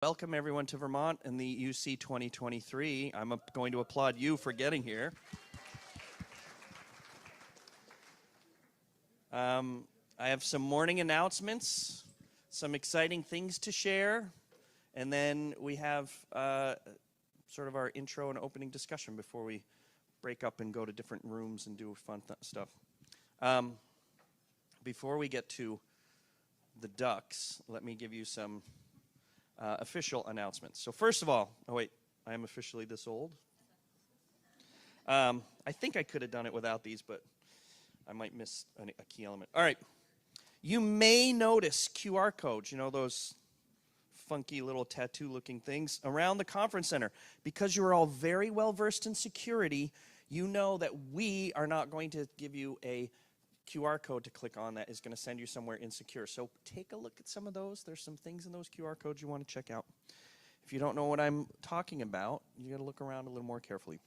Welcome everyone to Vermont and the UC 2023. I'm going to applaud you for getting here. I have some morning announcements, some exciting things to share, and then we have sort of our intro and opening discussion before we break up and go to different rooms and do fun stuff. Before we get to the ducks, let me give you some official announcements. So first of all, I am officially this old. I think I could have done it without these, but I might miss a key element. All right. You may notice QR codes, those funky little tattoo-looking things around the conference center. Because you are all very well versed in security, you know that we are not going to give you a QR code to click on that is going to send you somewhere insecure. So take a look at some of those. There's some things in those QR codes you want to check out. If you don't know what I'm talking about, you got to look around a little more carefully.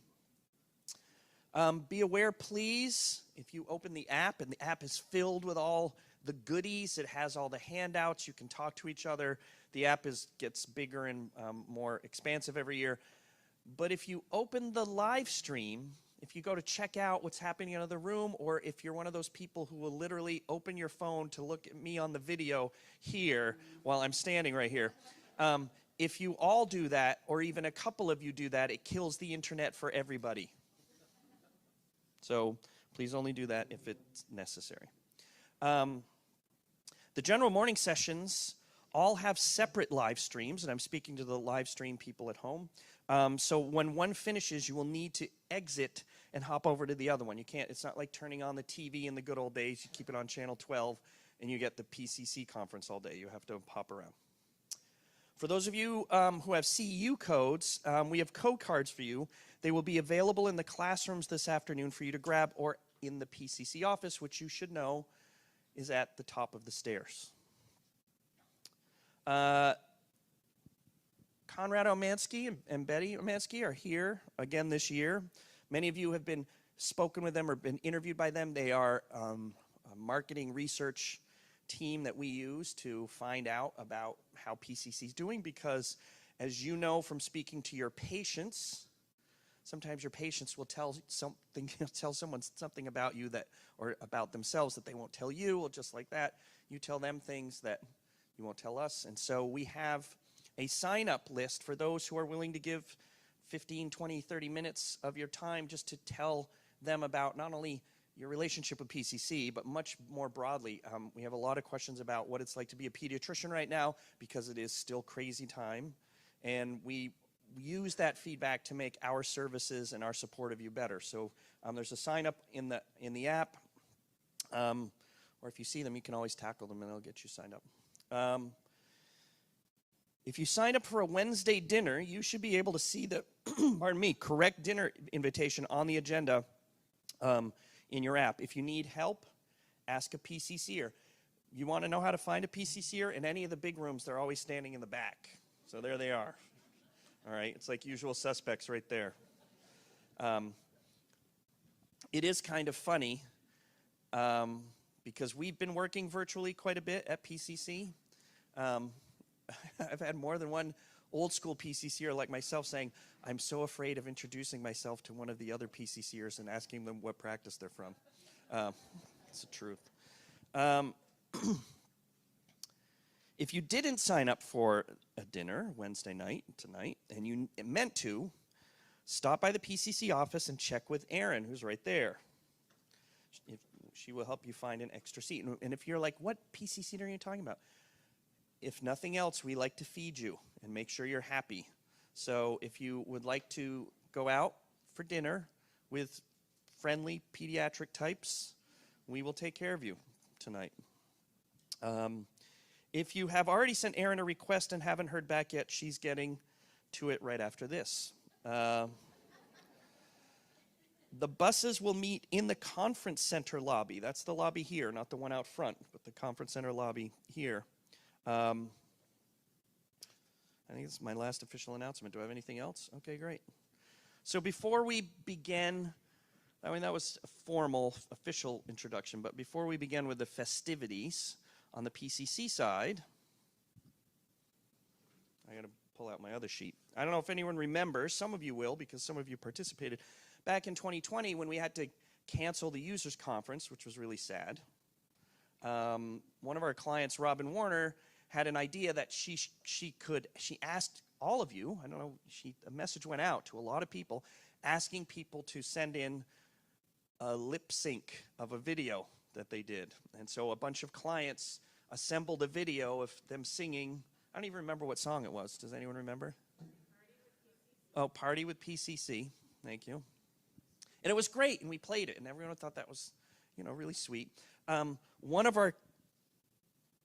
Be aware, please, if you open the app, and the app is filled with all the goodies. It has all the handouts. You can talk to each other. The app gets bigger and more expansive every year. But if you open the live stream, if you go to check out what's happening in another room, or if you're one of those people who will literally open your phone to look at me on the video here while I'm standing right here, if you all do that, or even a couple of you do that, it kills the internet for everybody. So please only do that if it's necessary. The general morning sessions all have separate live streams, and I'm speaking to the live stream people at home. So when one finishes, you will need to exit and hop over to the other one. It's not like turning on the TV in the good old days. You keep it on channel 12 and you get the PCC conference all day. You have to hop around. For those of you who have CEU codes, we have code cards for you. They will be available in the classrooms this afternoon for you to grab, or in the PCC office, which you should know is at the top of the stairs. Conrad Omansky and Betty Omansky are here again this year. Many of you have been spoken with them or been interviewed by them. They are a marketing research team that we use to find out about how PCC is doing, because as you know from speaking to your patients, sometimes your patients will tell someone something about you or about themselves that they won't tell you. Well, just like that, you tell them things that you won't tell us. And so we have a sign-up list for those who are willing to give 15, 20, 30 minutes of your time just to tell them about not only your relationship with PCC, but much more broadly. We have a lot of questions about what it's like to be a pediatrician right now, because it is still crazy time. And we use that feedback to make our services and our support of you better. So there's a sign-up in the app, or if you see them, you can always tackle them and they'll get you signed up. If you sign up for a Wednesday dinner, you should be able to see the correct dinner invitation on the agenda in your app. If you need help, ask a PCCer. You want to know how to find a PCCer? In any of the big rooms, they're always standing in the back. So there they are. All right, it's like usual suspects right there. It is kind of funny because we've been working virtually quite a bit at PCC. I've had more than one old school PCCer like myself saying, I'm so afraid of introducing myself to one of the other PCCers and asking them what practice they're from. It's the truth. If you didn't sign up for a dinner Wednesday night, tonight, and you meant to, stop by the PCC office and check with Erin, who's right there. She will help you find an extra seat. And if you're like, what PCC are you talking about? If nothing else, we like to feed you and make sure you're happy. So if you would like to go out for dinner with friendly pediatric types, we will take care of you tonight. If you have already sent Erin a request and haven't heard back yet, she's getting to it right after this. The buses will meet in the conference center lobby. That's the lobby here, not the one out front, but the conference center lobby here. I think this is my last official announcement. Do I have anything else? Okay, great. So before we begin, that was a formal, official introduction, but before we begin with the festivities on the PCC side, I got to pull out my other sheet. I don't know if anyone remembers. Some of you will, because some of you participated. Back in 2020, when we had to cancel the users conference, which was really sad, one of our clients, Robin Warner, had an idea that she asked all of you, I don't know, a message went out to a lot of people, asking people to send in a lip sync of a video that they did. And so a bunch of clients assembled a video of them singing. I don't even remember what song it was. Does anyone remember? Party with PCC. Thank you. And it was great, and we played it, and everyone thought that was, really sweet. One of our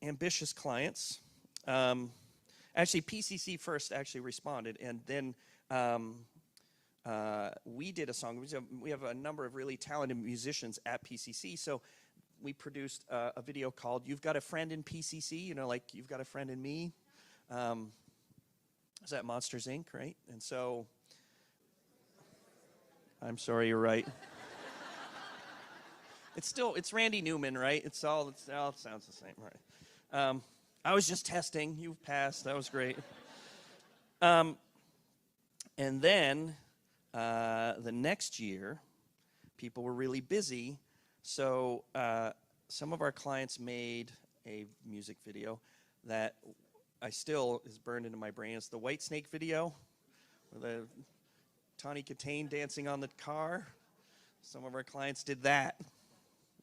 ambitious clients, actually PCC first actually responded, and then we did a song. We have a number of really talented musicians at PCC, so we produced a video called "You've Got a Friend in PCC," like "You've Got a Friend in Me." Is that Monsters, Inc., right? And so, I'm sorry, you're right. It's Randy Newman, right? It all sounds the same, right? I was just testing. You passed. That was great. And then the next year, people were really busy, so some of our clients made a music video that is burned into my brain. It's the White Snake video, with the Tawny Katane dancing on the car. Some of our clients did that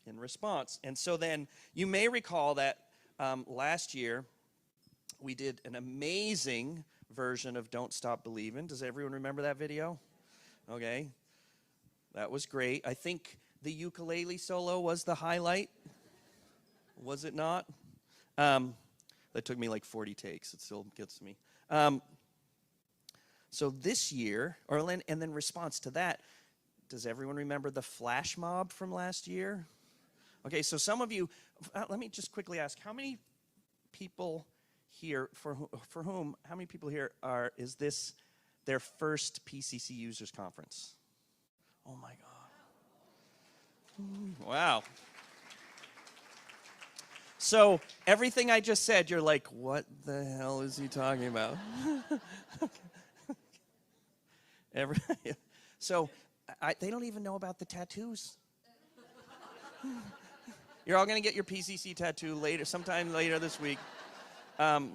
in response. And so then you may recall that last year we did an amazing version of Don't Stop Believin'. Does everyone remember that video? Okay. That was great. I think the ukulele solo was the highlight. Was it not? That took me like 40 takes. It still gets me. So this year, and then response to that, does everyone remember the flash mob from last year? Okay, so some of you, let me just quickly ask, how many people here, for whom, how many people here is this their first PCC users conference? Oh my God. Wow. So everything I just said, you're like, what the hell is he talking about? So they don't even know about the tattoos. You're all going to get your PCC tattoo sometime later this week. Wow.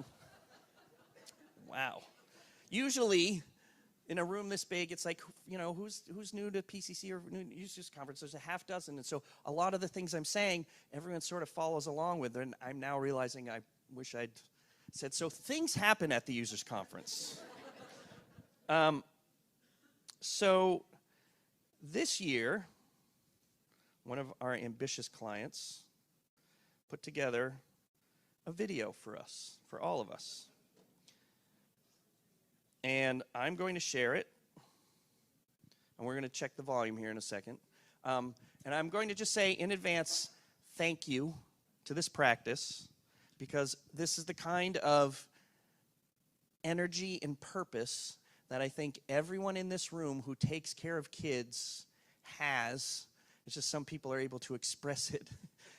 Usually, in a room this big, it's like, who's new to PCC or new users conference? There's a half dozen, and so a lot of the things I'm saying, everyone sort of follows along with, and I'm now realizing I wish I'd said. So things happen at the users conference. So this year, one of our ambitious clients put together a video for us, for all of us. And I'm going to share it, and we're going to check the volume here in a second. And I'm going to just say in advance, thank you to this practice, because this is the kind of energy and purpose that I think everyone in this room who takes care of kids has. It's just some people are able to express it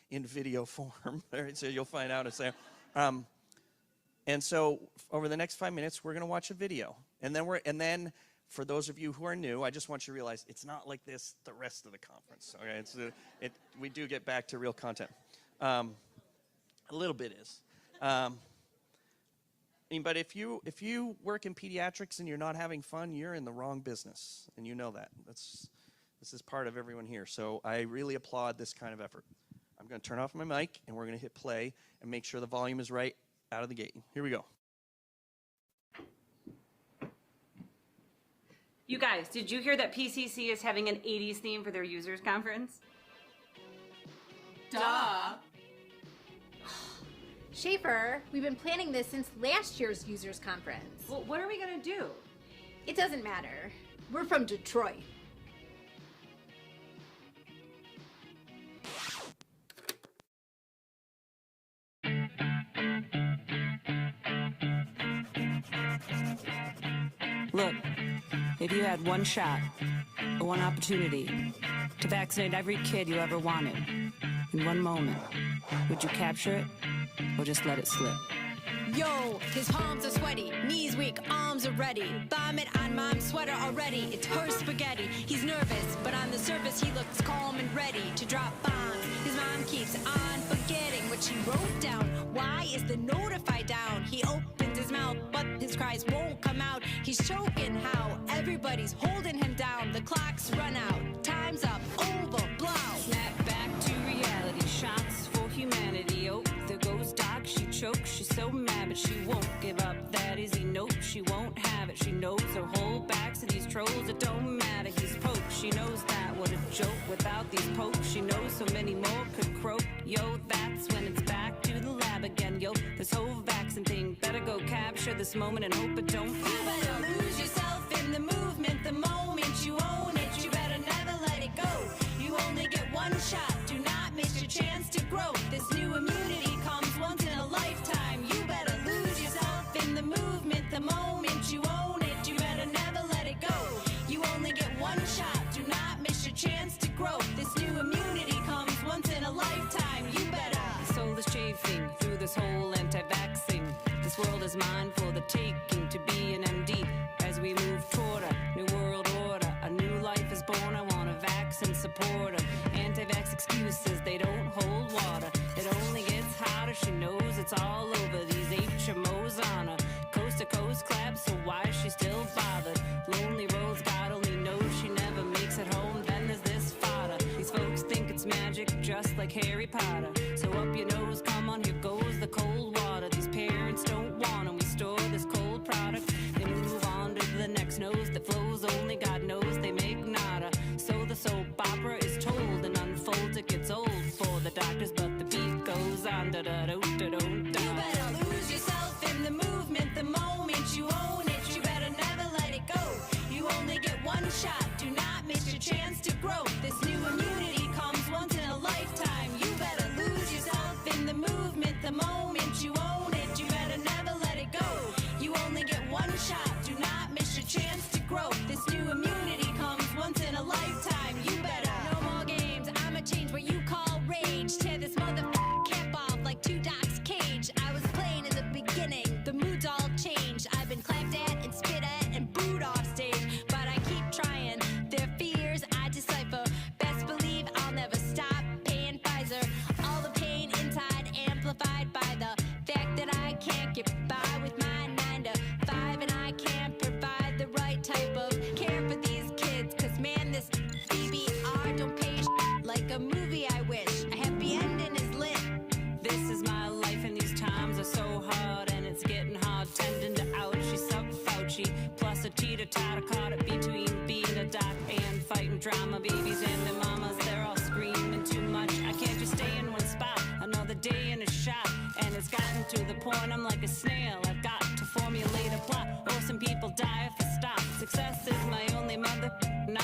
in video form. Right? So you'll find out. And so over the next 5 minutes, we're going to watch a video. And then for those of you who are new, I just want you to realize it's not like this the rest of the conference. Okay, we do get back to real content. A little bit is. But if you work in pediatrics and you're not having fun, you're in the wrong business, and you know that. This is part of everyone here. So I really applaud this kind of effort. I'm going to turn off my mic, and we're going to hit play and make sure the volume is right out of the gate. Here we go. You guys, did you hear that PCC is having an 80s theme for their users conference? Duh! Schaefer, we've been planning this since last year's users conference. Well, what are we going to do? It doesn't matter. We're from Detroit. Look, if you had one shot, or one opportunity, to vaccinate every kid you ever wanted, in one moment, would you capture it, or just let it slip? Yo, his palms are sweaty, knees weak, arms are ready. Vomit on mom's sweater already, it's her spaghetti. He's nervous, but on the surface he looks calm and ready to drop bombs. His mom keeps on forgetting what she wrote down. Why is the notify down? He opens his mouth, but his cries won't come out. He's choking how everybody's holding him down. The clock's run out, time's up, over, blow. Snap back to reality, shots for humanity. Oh, there goes Doc, she chokes, she's so mad, but she won't give up that easy. Nope, she won't have it. She knows her whole back to these trolls. It don't matter, he's poked. She knows that, what a joke without these pokes. She knows so many more could croak. Yo, that's when it's back to the lab again. Yo, this whole vaccine thing, better go capture this moment and hope it don't. You better lose yourself in the movement the moment you own it. You better never let it go. You only get one shot, do not miss your chance to grow. This new immunity comes once in a lifetime. You better lose yourself in the movement the moment you own it. You better never let it go. You only get one shot, do not miss your chance to grow. This new immunity comes once in a lifetime. You better. The soul is chafing through this whole anti-vaxxing. This world is mine for the taking to be an MD. As we move toward a new world order, a new life is born. I want a vaccine supporter. Anti-vax excuses, they don't hold water. It only gets hotter, she knows it's all over. These HMOs on her, coast to coast clap, so why is she still bothered? Lonely roads, God only knows she never makes it home. Then there's this fodder. These folks think it's magic, just like Harry Potter. So up your nose, come on, here goes the cold water. These parents don't want 'em. We store this cold product, they move on to the next nose that flows. Only God knows they make nada. So the soap opera is told and unfolds. It gets old for the doctors, but the beat goes on. Da da da da da. You better lose yourself in the movement the moment you own it. You better never let it go. You only get one shot, do not miss your chance to grow. This new immunity comes once in a lifetime. You better lose yourself in the movement the moment you own it. You better never let it go. You only get one shot, do not miss your chance to grow. This new immunity comes once in a lifetime. You better. No more games, I'ma change what you call rage. Tear this cap off like two Doc's cage. I was playing in the beginning, the mood's all changed. I've been clapped at and spit at and booed off stage, but I keep trying. Their fears I decipher. Best believe I'll never stop paying Pfizer. All the pain inside amplified by the fact that I can't get by with my 9 to 5, and I can't provide the right type of care for these kids. Cause man, this BBR don't pay like a movie. I wish a happy ending is lit. This is my life and these times are so hard, and it's getting hard tending to ouchie, sub Fauci, plus a teeter-totter caught it between being a doc and fighting drama. Babies and their mamas, they're all screaming too much. I can't just stay in one spot, another day in a shot, and it's gotten to the point I'm like a snail. I've got to formulate a plot, or some people die if I stop. Success is my only mother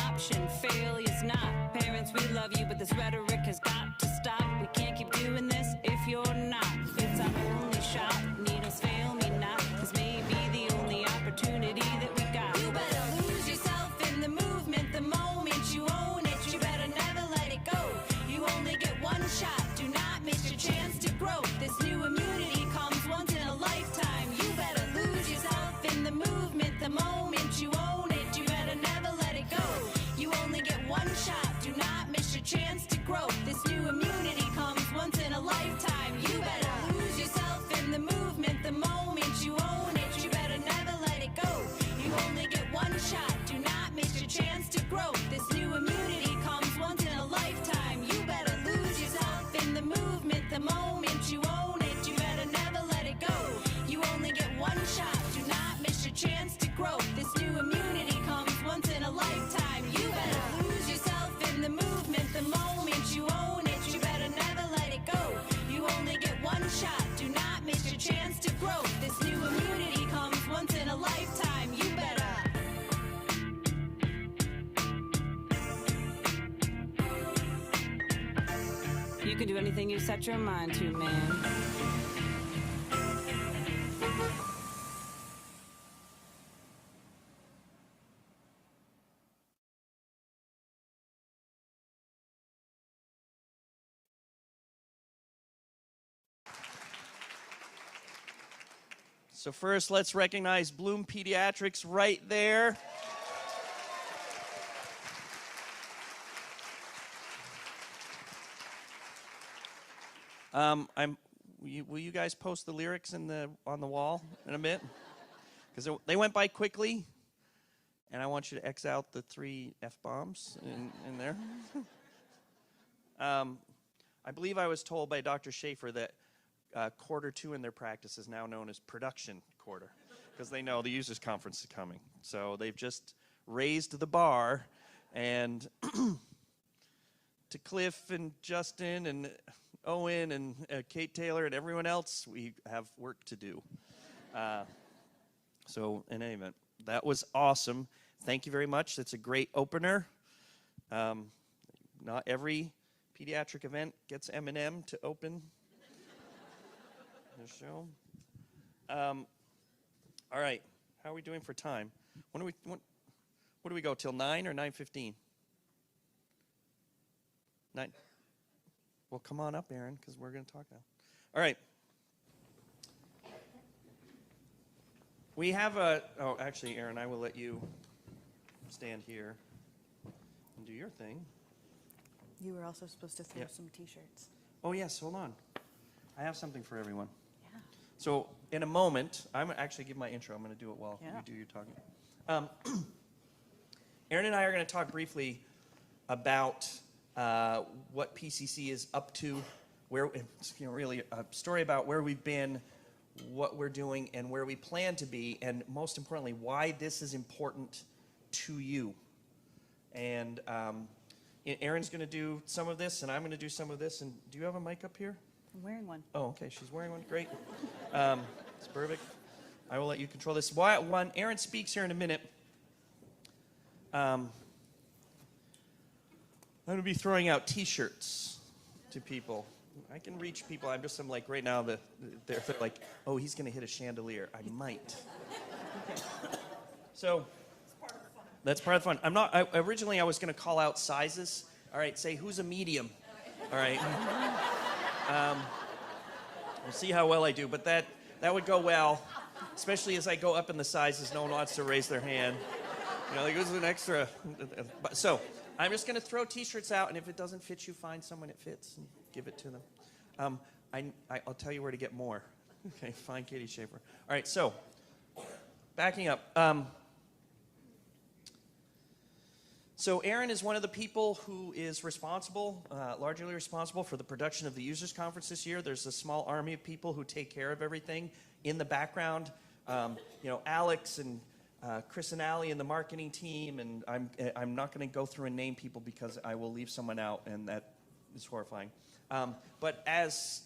option, failure's not. Parents, we love you, but this rhetoric has got to stop. We can't keep doing this if you're not. It's our only shot, needles fail me not. This may be the only opportunity that we got. You better lose yourself in the movement the moment you own it. You better never let it go. You only get one shot, do not miss your chance to grow. This new immunity comes once in a lifetime. You better lose yourself in the movement the moment you own it. You better never let it go. You only get one shot, do not miss your chance to grow. This new immunity comes once in a lifetime. You better lose yourself in the movement the moment you own it. You better never let it go. You only get one shot, do not miss your chance to grow. This new immunity comes once in a lifetime. You better lose yourself in the movement the moment you own it. You better never let it go. You only get one shot, do not miss your chance to grow. This new immunity comes once in a lifetime. You better lose yourself in the movement the moment you own it. You better never let it go. You only get one shot, do not miss your chance to grow. This new immunity comes once in a lifetime. You better. You can do anything you set your mind to, man. So first, let's recognize Bloom Pediatrics right there. Will you guys post the lyrics on the wall in a bit? Because they went by quickly, and I want you to X out the 3 F-bombs in there. I believe I was told by Dr. Schaefer that quarter 2 in their practice is now known as production quarter, because they know the users conference is coming. So they've just raised the bar, and to Cliff and Justin and Owen and Kate Taylor and everyone else, we have work to do. So in any event, that was awesome. Thank you very much. That's a great opener. Not every pediatric event gets M&M to open the show. All right, how are we doing for time? What do we go till 9 or 9:15? 9. Well, come on up, Aaron, because we're going to talk now. All right. We have actually, Aaron, I will let you stand here and do your thing. You were also supposed to throw Yep. some T-shirts. Oh, yes, hold on. I have something for everyone. Yeah. So in a moment, I'm going to actually give my intro. I'm going to do it while you do your talking. Aaron and I are going to talk briefly about what PCC is up to, where really a story about where we've been, what we're doing, and where we plan to be, and most importantly, why this is important to you. And Aaron's going to do some of this, and I'm going to do some of this. And do you have a mic up here? I'm wearing one. Oh, okay. She's wearing one. Great. It's perfect. I will let you control this. When Aaron speaks here in a minute, I'm going to be throwing out T-shirts to people. I can reach people. I'm like right now, they're like, oh, he's going to hit a chandelier. I might. So that's part of the fun. Originally I was going to call out sizes. All right, say who's a medium. All right. We'll see how well I do, but that would go well, especially as I go up in the sizes. No one wants to raise their hand. Like this is an extra. So I'm just going to throw T-shirts out, and if it doesn't fit you, find someone it fits and give it to them. I'll tell you where to get more. Okay, find Katie Schaefer. All right, so backing up. So Aaron is one of the people who is largely responsible for the production of the Users Conference this year. There's a small army of people who take care of everything in the background. Alex and Chris and Allie and the marketing team, and I'm not going to go through and name people because I will leave someone out, and that is horrifying. But as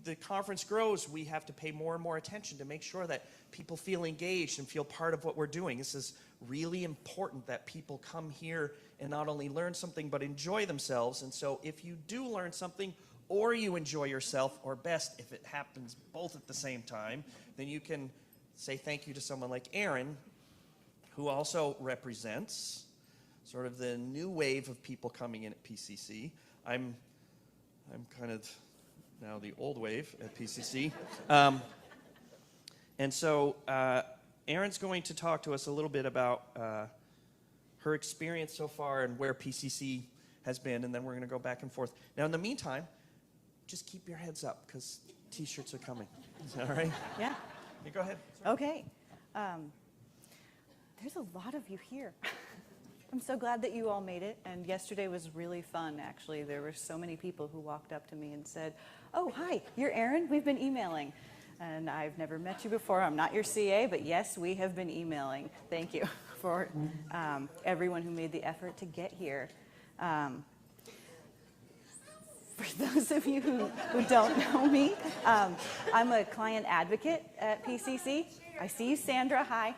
the conference grows, we have to pay more and more attention to make sure that people feel engaged and feel part of what we're doing. This is really important that people come here and not only learn something but enjoy themselves. And so if you do learn something or you enjoy yourself, or best if it happens both at the same time, then you can say thank you to someone like Aaron, who also represents sort of the new wave of people coming in at PCC. I'm kind of now the old wave at PCC. And so Erin's going to talk to us a little bit about her experience so far and where PCC has been, and then we're going to go back and forth. Now, in the meantime, just keep your heads up because T-shirts are coming. Is that all right? Yeah. Yeah, go ahead. Okay. There's a lot of you here. I'm so glad that you all made it, and yesterday was really fun, actually. There were so many people who walked up to me and said, oh, hi, you're Erin? We've been emailing. And I've never met you before. I'm not your CA, but yes, we have been emailing. Thank you for everyone who made the effort to get here. For those of you who don't know me, I'm a client advocate at PCC. I see you, Sandra. Hi.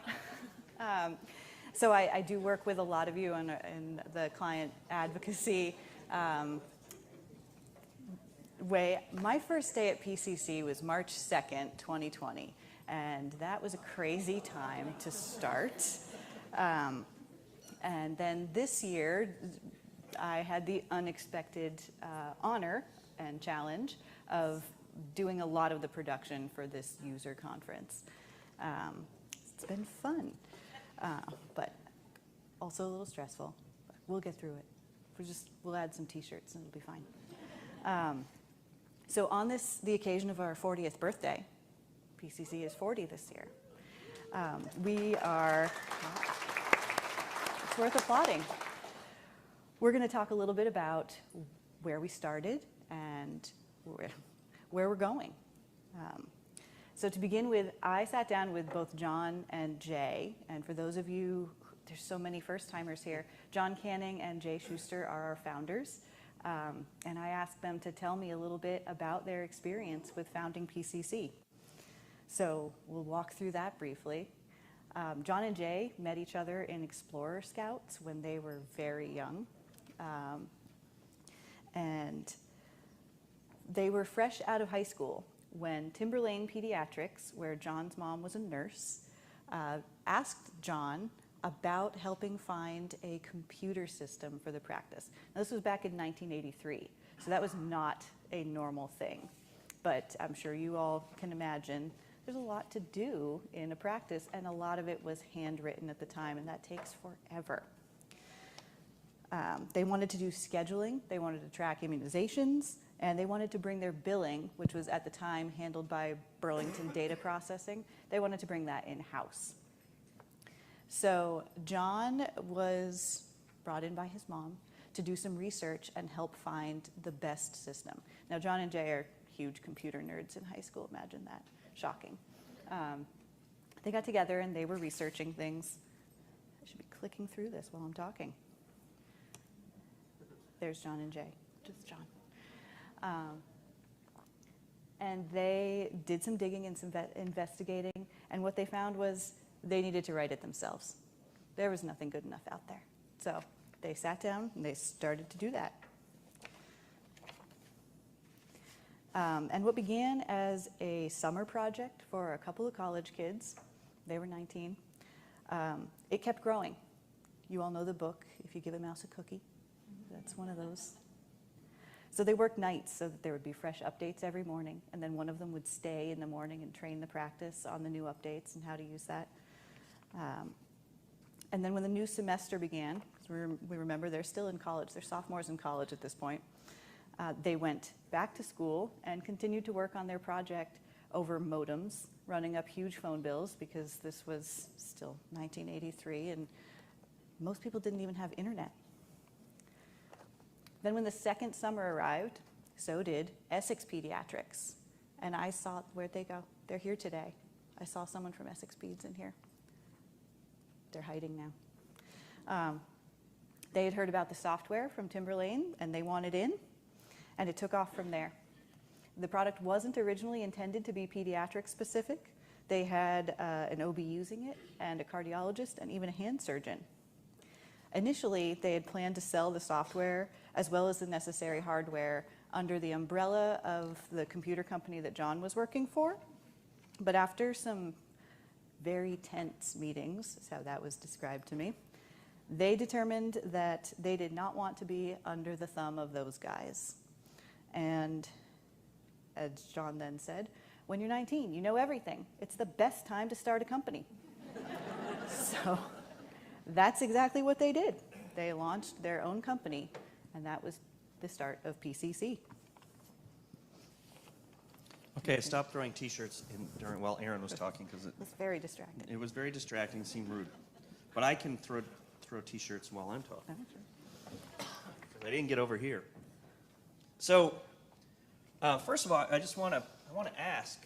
So I do work with a lot of you in the client advocacy way. My first day at PCC was March 2nd, 2020, and that was a crazy time to start. And then this year, I had the unexpected honor and challenge of doing a lot of the production for this user conference. It's been fun, but also a little stressful. But we'll get through it. We'll add some T-shirts and it'll be fine. So on the occasion of our 40th birthday, PCC is 40 this year. It's worth applauding. We're going to talk a little bit about where we started and where we're going. So to begin with, I sat down with both John and Jay, and for those of you, there's so many first-timers here, John Canning and Jay Schuster are our founders, and I asked them to tell me a little bit about their experience with founding PCC. So we'll walk through that briefly. John and Jay met each other in Explorer Scouts when they were very young. And they were fresh out of high school when Timberlane Pediatrics, where John's mom was a nurse, asked John about helping find a computer system for the practice. Now, this was back in 1983, so that was not a normal thing. But I'm sure you all can imagine there's a lot to do in a practice, and a lot of it was handwritten at the time, and that takes forever. They wanted to do scheduling, they wanted to track immunizations, and they wanted to bring their billing, which was at the time handled by Burlington Data Processing, they wanted to bring that in-house. So John was brought in by his mom to do some research and help find the best system. Now, John and Jay are huge computer nerds in high school, imagine that. Shocking. They got together and they were researching things. I should be clicking through this while I'm talking. There's John and Jay, just John. And they did some digging and some investigating, and what they found was they needed to write it themselves. There was nothing good enough out there. So they sat down and they started to do that. And what began as a summer project for a couple of college kids, they were 19, it kept growing. You all know the book, If You Give a Mouse a Cookie. That's one of those. So they worked nights so that there would be fresh updates every morning, and then one of them would stay in the morning and train the practice on the new updates and how to use that. And then when the new semester began, because we remember they're still in college, they're sophomores in college at this point, they went back to school and continued to work on their project over modems, running up huge phone bills because this was still 1983 and most people didn't even have internet. Then when the second summer arrived, so did Essex Pediatrics. And I saw, where'd they go? They're here today. I saw someone from Essex Peds in here. They're hiding now. They had heard about the software from Timberlane and they wanted in, and it took off from there. The product wasn't originally intended to be pediatric specific. They had an OB using it and a cardiologist and even a hand surgeon. Initially, they had planned to sell the software as well as the necessary hardware under the umbrella of the computer company that John was working for. But after some very tense meetings, is how that was described to me, they determined that they did not want to be under the thumb of those guys. And as John then said, when you're 19, you know everything. It's the best time to start a company. So that's exactly what they did. They launched their own company, and that was the start of PCC. Okay, stop throwing T-shirts while Aaron was talking because It's very distracting. it was very distracting, seemed rude. But I can throw T-shirts while I'm talking. I didn't get over here. So, first of all, I want to ask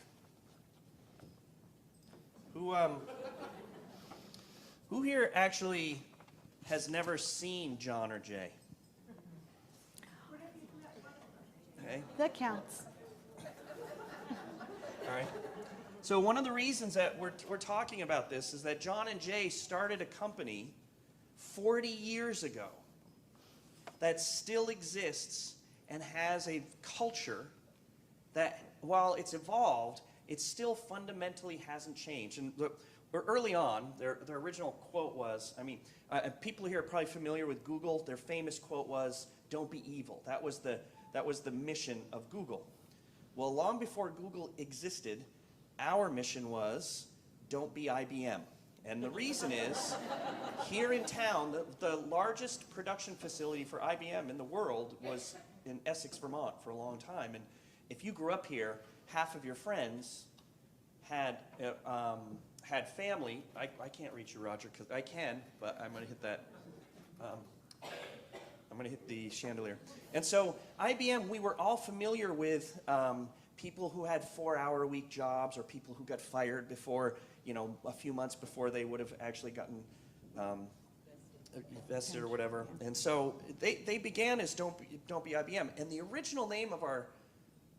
who here actually has never seen John or Jay? Okay. That counts. All right. So one of the reasons that we're talking about this is that John and Jay started a company 40 years ago that still exists and has a culture that, while it's evolved, it still fundamentally hasn't changed. And early on, their original quote was, people here are probably familiar with Google. Their famous quote was, "Don't be evil." That was the mission of Google. Well, long before Google existed, our mission was, don't be IBM. And the reason is, here in town, the largest production facility for IBM in the world was in Essex, Vermont for a long time. And if you grew up here, half of your friends had family. I can't reach you, Roger, because I can, but I'm going to hit that. I'm going to hit the chandelier. And so IBM, we were all familiar with people who had 4-hour-a-week jobs, or people who got fired before, a few months before they would have actually gotten vested or whatever. And so they began as Don't Be IBM. And the original name of our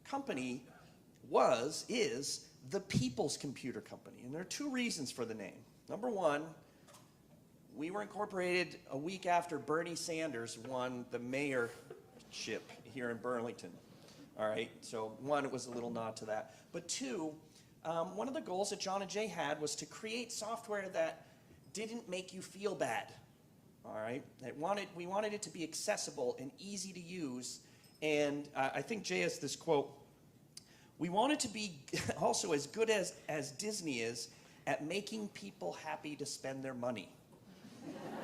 company is the People's Computer Company. And there are 2 reasons for the name. Number one, we were incorporated a week after Bernie Sanders won the mayorship here in Burlington. All right, so 1, it was a little nod to that. But 2, one of the goals that John and Jay had was to create software that didn't make you feel bad. All right, we wanted it to be accessible and easy to use. And I think Jay has this quote: "We wanted to be also as good as Disney is at making people happy to spend their money."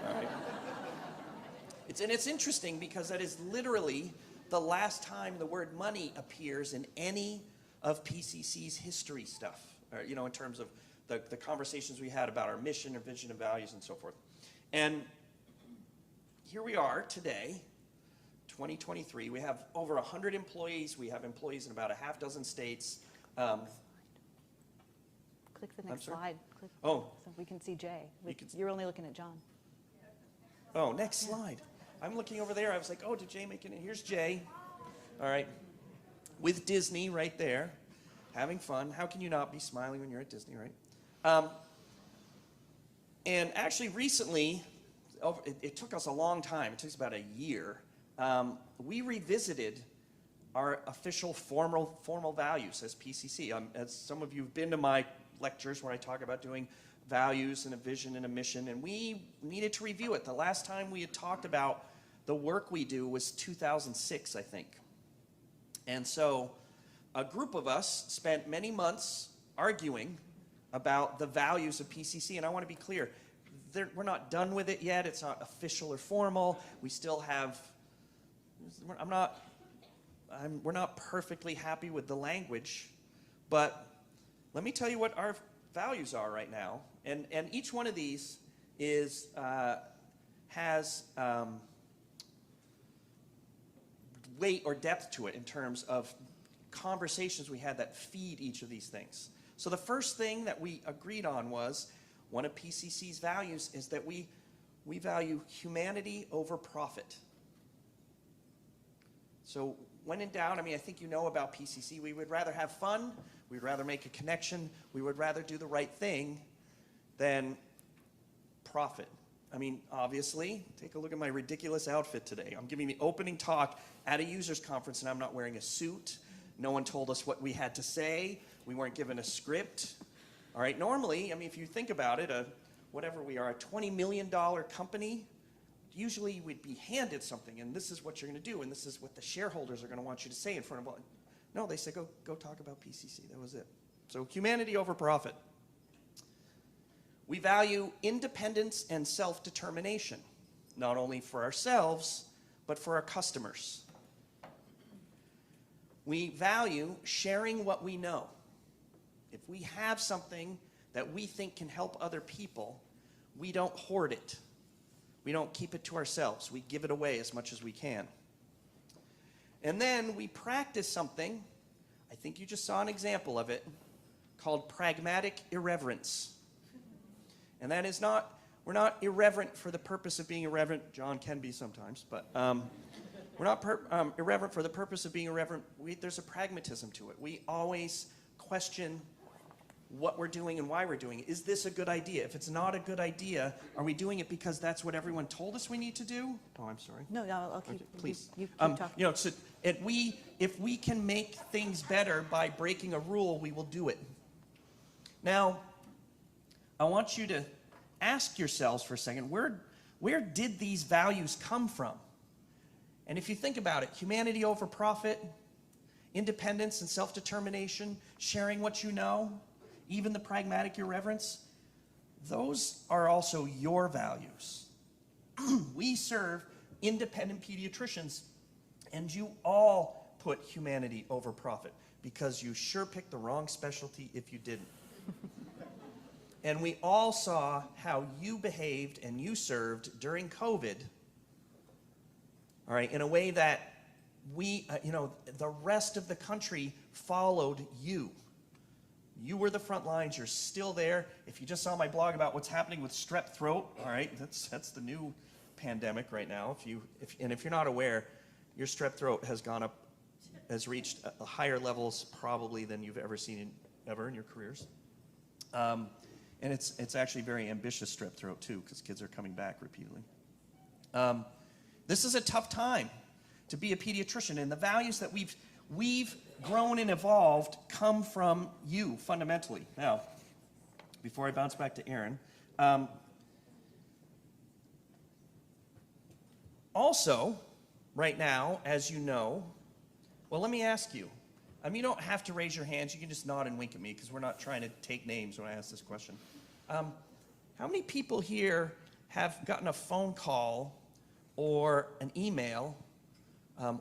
All right. It's interesting because that is literally the last time the word money appears in any of PCC's history stuff, or, in terms of the conversations we had about our mission and vision and values and so forth. And here we are today, 2023. We have over 100 employees. We have employees in about a half dozen states. Click the next slide. Click, so we can see Jay. You're only looking at John. Oh, next slide. I'm looking over there. I was like, oh, did Jay make it? Here's Jay. All right. With Disney right there, having fun. How can you not be smiling when you're at Disney, right? And actually recently, it took us a long time. It took us about a year. We revisited our official formal values as PCC. As some of you have been to my lectures where I talk about doing values and a vision and a mission, and we needed to review it. The last time we had talked about the work we do was 2006, I think. And so a group of us spent many months arguing about the values of PCC, and I want to be clear, we're not done with it yet. It's not official or formal. We still have, we're not perfectly happy with the language, but let me tell you what our values are right now. And each one of these has weight or depth to it in terms of conversations we had that feed each of these things. So the first thing that we agreed on was, one of PCC's values is that we value humanity over profit. So when in doubt, I think you know about PCC, we would rather have fun, we'd rather make a connection, we would rather do the right thing than profit. Obviously, take a look at my ridiculous outfit today. I'm giving the opening talk at a users conference and I'm not wearing a suit. No one told us what we had to say. We weren't given a script. All right, normally, if you think about it, whatever we are, a $20 million company, usually we'd be handed something and this is what you're going to do and this is what the shareholders are going to want you to say in front of all. No, they said, go talk about PCC. That was it. So humanity over profit. We value independence and self-determination, not only for ourselves, but for our customers. We value sharing what we know. If we have something that we think can help other people, we don't hoard it. We don't keep it to ourselves. We give it away as much as we can. And then we practice something, I think you just saw an example of it, called pragmatic irreverence. And that is we're not irreverent for the purpose of being irreverent. John can be sometimes, but we're not irreverent for the purpose of being irreverent. There's a pragmatism to it. We always question what we're doing and why we're doing it. Is this a good idea? If it's not a good idea, are we doing it because that's what everyone told us we need to do? Oh, I'm sorry. No, I'll keep, okay, please. you keep talking. So if we can make things better by breaking a rule, we will do it. Now, I want you to ask yourselves for a second, where did these values come from? And if you think about it, humanity over profit, independence and self-determination, sharing what you know, even the pragmatic irreverence, those are also your values. We serve independent pediatricians, and you all put humanity over profit, because you sure picked the wrong specialty if you didn't. And we all saw how you behaved and you served during COVID, all right, in a way that we, the rest of the country followed you. You were the front lines. You're still there. If you just saw my blog about what's happening with strep throat, all right, that's the new pandemic right now. If you're not aware, your strep throat has reached higher levels probably than you've ever seen ever in your careers. And it's actually very ambitious strep throat too, because kids are coming back repeatedly. This is a tough time to be a pediatrician, and the values that we've grown and evolved come from you fundamentally. Now, before I bounce back to Aaron, also, right now, as you know, well, let me ask you. You don't have to raise your hands. You can just nod and wink at me, because we're not trying to take names when I ask this question. How many people here have gotten a phone call or an email,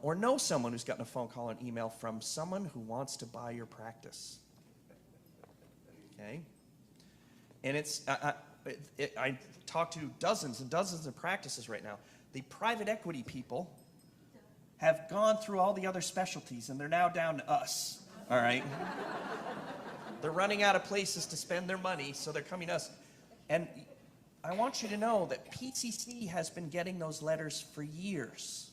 or know someone who's gotten a phone call or an email from someone who wants to buy your practice? Okay? And I talk to dozens and dozens of practices right now. The private equity people have gone through all the other specialties, and they're now down to us, all right? They're running out of places to spend their money, so they're coming to us. And I want you to know that PCC has been getting those letters for years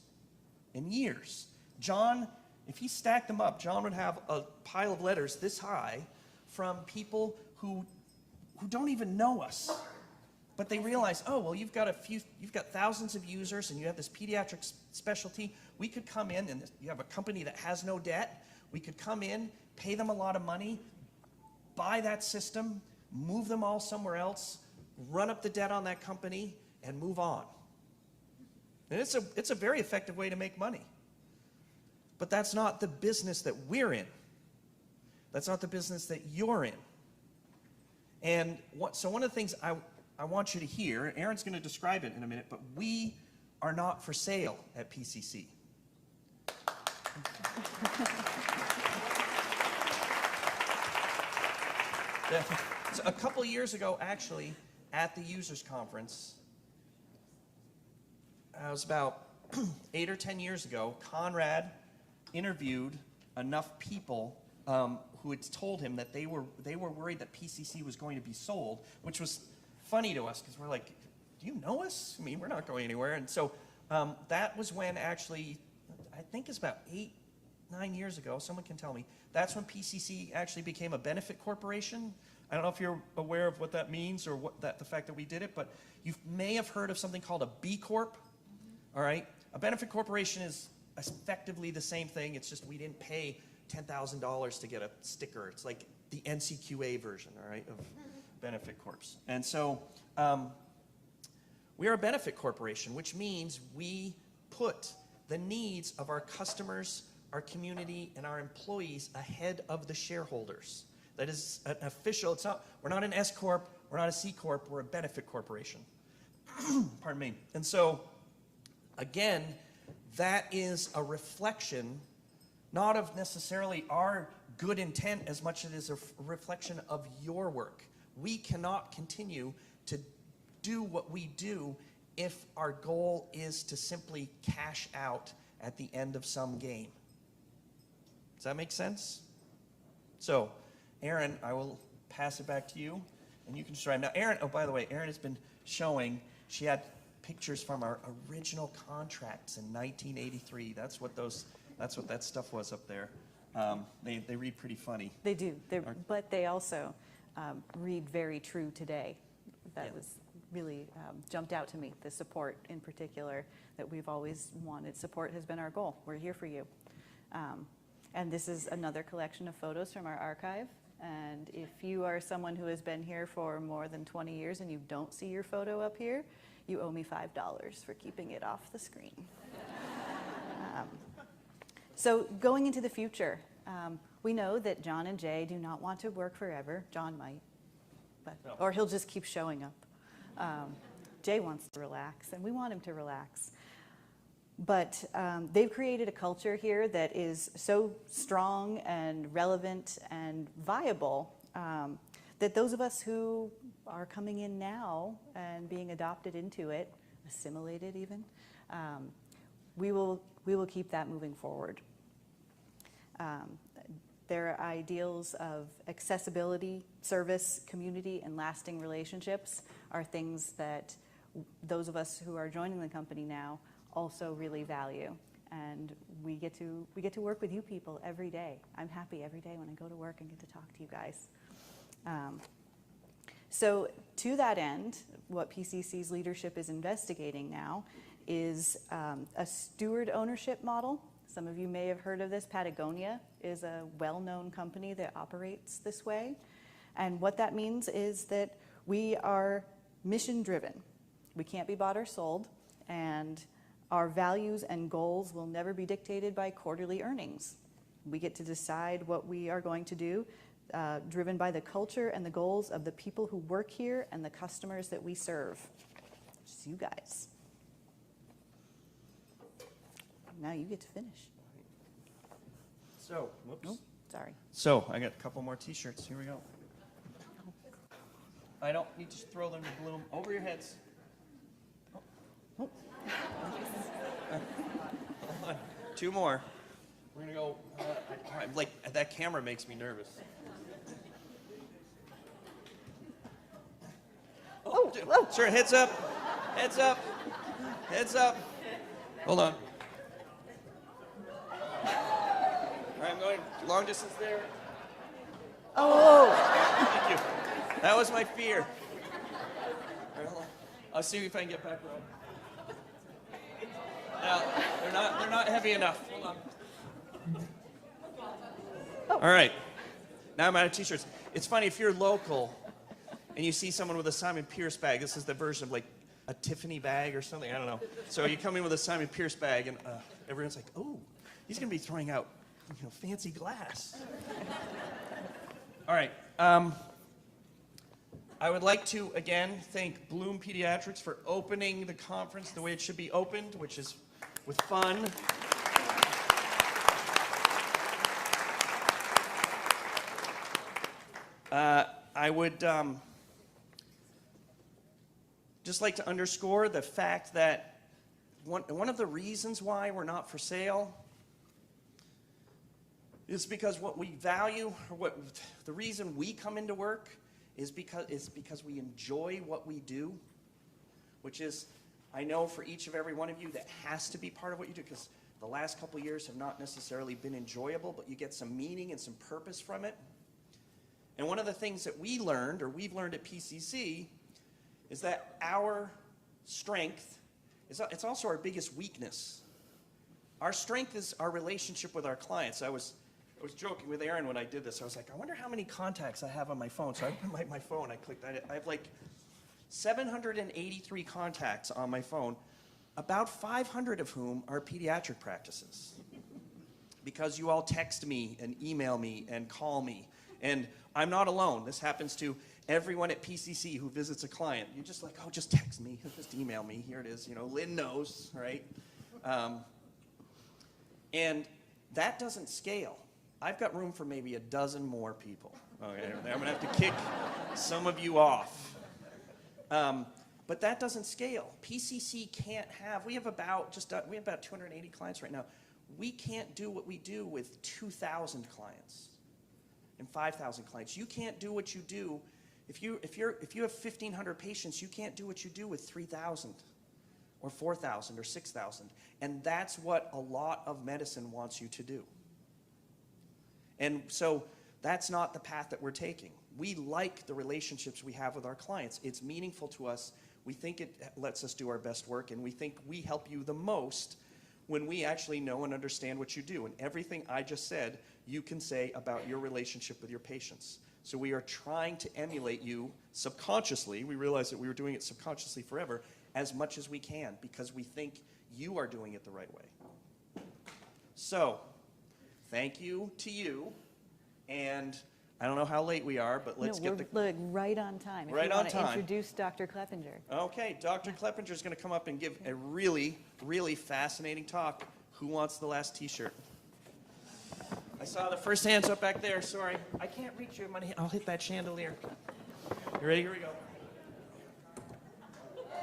and years. John, if he stacked them up, John would have a pile of letters this high from people who don't even know us. But they realize, oh, well, you've got thousands of users, and you have this pediatric specialty. We could come in, and you have a company that has no debt. We could come in, pay them a lot of money, buy that system, move them all somewhere else, run up the debt on that company, and move on. And it's a very effective way to make money. But that's not the business that we're in. That's not the business that you're in. And so one of the things I want you to hear, Aaron's going to describe it in a minute, but we are not for sale at PCC. So a couple years ago, actually, at the users conference, it was about 8 or 10 years ago, Conrad interviewed enough people who had told him that they were worried that PCC was going to be sold, which was funny to us, because we're like, do you know us? I mean, we're not going anywhere. And so that was when, actually, I think it's about 8, 9 years ago, someone can tell me, that's when PCC actually became a benefit corporation. I don't know if you're aware of what that means, or the fact that we did it, but you may have heard of something called a B Corp. All right? A benefit corporation is effectively the same thing. It's just we didn't pay $10,000 to get a sticker. It's like the NCQA version, all right, of benefit corps. And so we are a benefit corporation, which means we put the needs of our customers, our community, and our employees ahead of the shareholders. That is an official, we're not an S Corp, we're not a C Corp, we're a benefit corporation. Pardon me. And so, again, that is a reflection, not of necessarily our good intent as much as it is a reflection of your work. We cannot continue to do what we do if our goal is to simply cash out at the end of some game. Does that make sense? So, Erin, I will pass it back to you, and you can describe. Now, Erin, oh, by the way, Erin has been showing, she had pictures from our original contracts in 1983. That's what that stuff was up there. They read pretty funny. They do, but they also read very true today. That was really jumped out to me, the support in particular that we've always wanted. Support has been our goal. We're here for you. And this is another collection of photos from our archive. And if you are someone who has been here for more than 20 years and you don't see your photo up here, you owe me $5 for keeping it off the screen. So going into the future, We know that John and Jay do not want to work forever. John might, or he'll just keep showing up. Jay wants to relax, and we want him to relax. But they've created a culture here that is so strong and relevant and viable that those of us who are coming in now and being adopted into it, assimilated even, we will keep that moving forward. Their ideals of accessibility, service, community, and lasting relationships are things that those of us who are joining the company now also really value. And we get to work with you people every day. I'm happy every day when I go to work and get to talk to you guys. So to that end, what PCC's leadership is investigating now is a steward ownership model. Some of you may have heard of this. Patagonia is a well-known company that operates this way. And what that means is that we are mission-driven. We can't be bought or sold, and our values and goals will never be dictated by quarterly earnings. We get to decide what we are going to do, driven by the culture and the goals of the people who work here and the customers that we serve. Just you guys. Now you get to finish. So, whoops. Oh, sorry. So, I got a couple more t-shirts. Here we go. I don't need to throw them to bloom over your heads. Oh. Hold on. Two more. We're gonna go. Like that camera makes me nervous. Oh, sure. Heads up. Heads up. Heads up. Hold on. All right, I'm going long distance there. Oh! Thank you. That was my fear. All right, hold on. I'll see if I can get back around. Now, they're not heavy enough. Hold on. Oh. All right. Now I'm out of t-shirts. It's funny, if you're local and you see someone with a Simon Pierce bag, this is the version of like a Tiffany bag or something, I don't know. So you come in with a Simon Pierce bag and everyone's like, oh, he's gonna be throwing out fancy glass. All right. I would like to, again, thank Bloom Pediatrics for opening the conference the way it should be opened, which is with fun. I would just like to underscore the fact that one of the reasons why we're not for sale is because what we value, or the reason we come into work is because we enjoy what we do, which is, I know for each of every one of you, that has to be part of what you do, because the last couple of years have not necessarily been enjoyable, but you get some meaning and some purpose from it. And one of the things that we've learned at PCC, is that our strength it's also our biggest weakness. Our strength is our relationship with our clients. I was joking with Aaron when I did this. I was like, I wonder how many contacts I have on my phone. So I opened my phone. I clicked. I have like 783 contacts on my phone, about 500 of whom are pediatric practices. Because you all text me and email me and call me. And I'm not alone. This happens to everyone at PCC who visits a client. You're just like, oh, just text me, just email me. Here it is. Lynn knows, right? And that doesn't scale. I've got room for maybe a dozen more people. Okay, I'm gonna have to kick some of you off. But that doesn't scale. PCC can't have. We have about 280 clients right now. We can't do what we do with 2,000 clients and 5,000 clients. You can't do what you do if you have 1,500 patients. You can't do what you do with 3,000 or 4,000 or 6,000. And that's what a lot of medicine wants you to do. And so that's not the path that we're taking. We like the relationships we have with our clients. It's meaningful to us. We think it lets us do our best work, and we think we help you the most when we actually know and understand what you do. And everything I just said, you can say about your relationship with your patients. So we are trying to emulate you subconsciously. We realize that we were doing it subconsciously forever, as much as we can, because we think you are doing it the right way. So, thank you to you. And I don't know how late we are, but let's No, get we're like, right on time. If Right you on want to time. introduce Dr. Kleppinger. Okay, Dr. Kleppinger is going to come up and give a really, really fascinating talk. Who wants the last T-shirt? I saw the first hands up back there. Sorry, I can't reach you. I'll hit that chandelier. You ready? Here we go.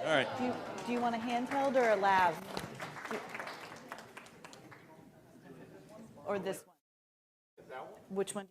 All right. Do you want a handheld or a lav? Or this one? Which one?